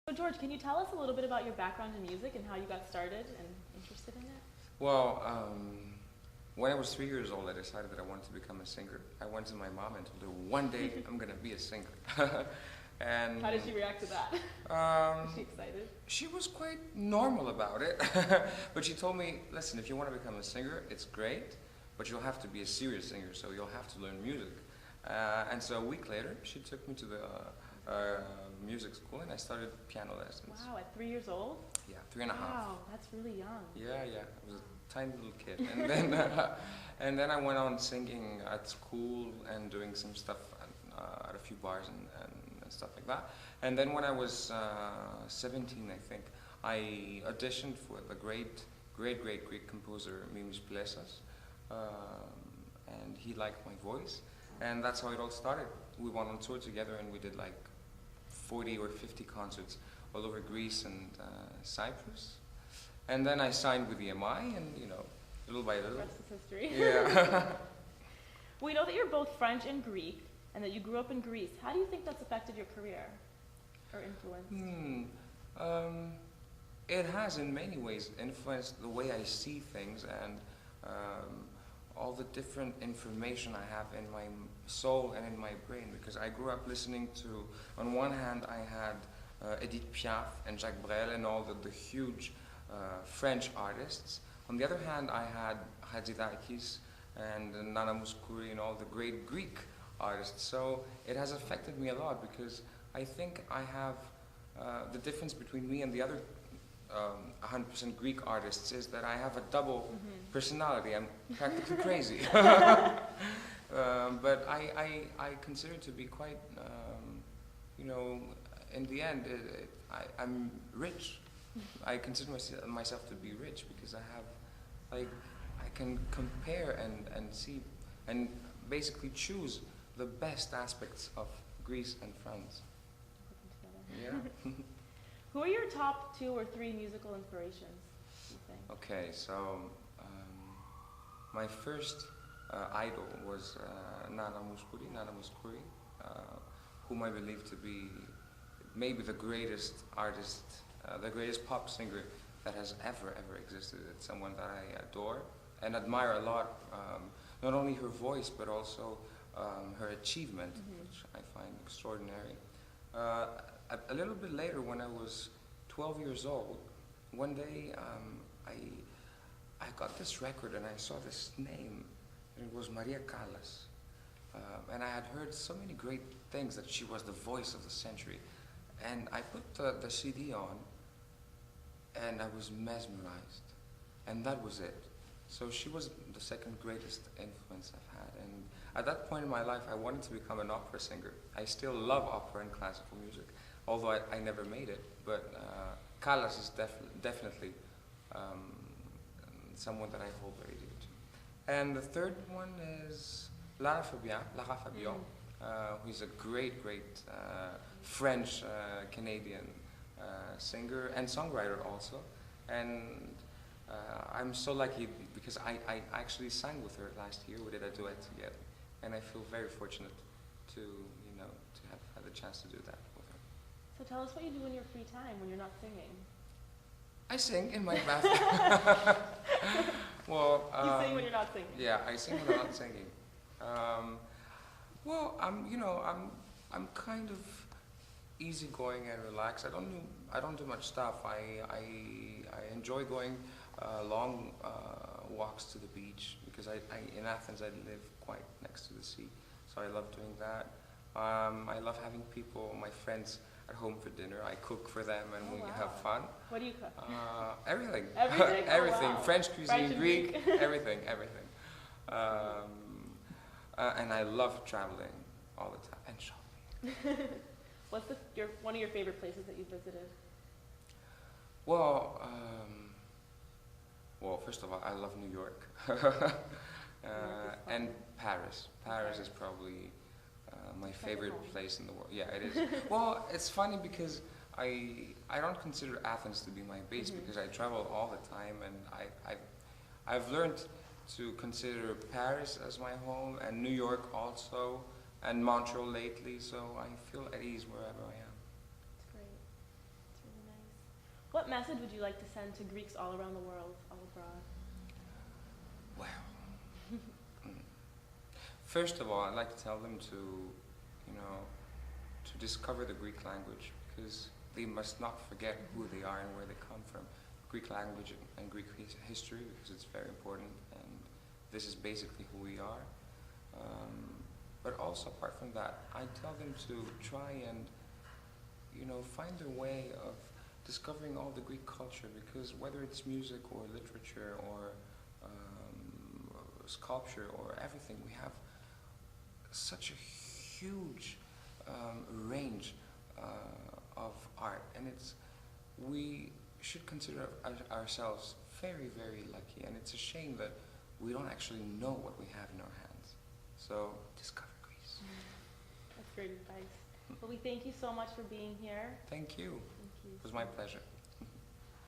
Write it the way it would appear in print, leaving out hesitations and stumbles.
So George, can you tell us a little bit about your background in music and how you got started and interested in it? Well, when I was 3 years old, I decided that I wanted to become a singer. I went to my mom and told her, one day I'm gonna be a singer. And How did she react to that? Was she um, excited? she was quite normal about it, but she told me, listen, if you want to become a singer, it's great, but you'll have to be a serious singer, so you'll have to learn music. And so a week later, she took me to the music school, and I started piano lessons. Wow, at 3 years old? Yeah, three and a half. Wow, that's really young. Yeah, yeah. I was a tiny little kid, and then and then I went on singing at school and doing some stuff at a few bars and stuff like that. And then when I was 17, I think, I auditioned for the great Greek composer Mimis Plessas, and he liked my voice, and that's how it all started. We went on tour together, and we did like 40 or 50 concerts all over Greece and Cyprus. And then I signed with EMI, and little by The little. rest is history. Yeah. We know that you're both French and Greek and that you grew up in Greece. How do you think that's affected your career or influenced? It has in many ways influenced the way I see things and all the different information I have in my soul and in my brain, because I grew up listening to, on one hand I had Edith Piaf and Jacques Brel and all the huge French artists. On the other hand, I had Hatzidakis and Nana Mouskouri and all the great Greek artists. So it has affected me a lot, because I think I have the difference between me and the other 100% Greek artists is that I have a double personality. I'm practically crazy. But I consider it to be quite, in the end, I'm rich. I consider myself to be rich because I have, like, I can compare and see and basically choose the best aspects of Greece and France. Yeah. Who are your top 2 or 3 musical inspirations, you think? Okay, so my first idol was Nana Mouskouri, whom I believe to be maybe the greatest artist, the greatest pop singer that has ever existed. It's someone that I adore and admire a lot. Not only her voice, but also her achievement, which I find extraordinary. A little bit later, when I was 12 years old, one day I got this record and I saw this name, and it was Maria Callas. And I had heard so many great things, that she was the voice of the century. And I put the CD on, and I was mesmerized. And that was it. So she was the second greatest influence I've had. And at that point in my life, I wanted to become an opera singer. I still love opera and classical music, although I never made it. But Callas is definitely someone that I hold very dear to. And the third one is Lara Fabian, who is a great French Canadian singer and songwriter also. And I'm so lucky because I actually sang with her last year. We did a duet together, and I feel very fortunate to to have had the chance to do that with her. So tell us what you do in your free time when you're not singing. I sing in my bathroom. Well, You sing when you're not singing. yeah, I sing when I'm not singing. Well, I'm kind of easygoing and relaxed. I don't do much stuff. I enjoy going long walks to the beach, because in Athens I live quite next to the sea, so I love doing that. I love having people, my friends, at home for dinner. I cook for them, and we have fun. What do you cook? Everything. Everything? Oh, Everything. wow. French cuisine, French and Greek, everything. And I love traveling all the time and shopping. What's one of your favorite places that you've visited? Well, first of all, I love New York. And Paris. Paris is probably my favorite place in the world. Yeah, it is. Well, it's funny because I don't consider Athens to be my base, because I travel all the time, and I've learned to consider Paris as my home, and New York also, and Montreal lately, so I feel at ease wherever I am. That's great. That's What message would you like to send to Greeks all around the world, all abroad? Well, first of all, I'd like to tell them to, to discover the Greek language, because they must not forget who they are and where they come from. Greek language and Greek history, because it's very important, and this is basically who we are. But also, apart from that, I tell them to try and, find their way of discovering all the Greek culture, because whether it's music or literature or sculpture or everything, we have such a huge range of art, and we should consider ourselves very, very lucky, and it's a shame that we don't actually know what we have in our hands. So discover Greece. That's great advice. Well, we thank you so much for being here. Thank you. Thank you. It was my pleasure.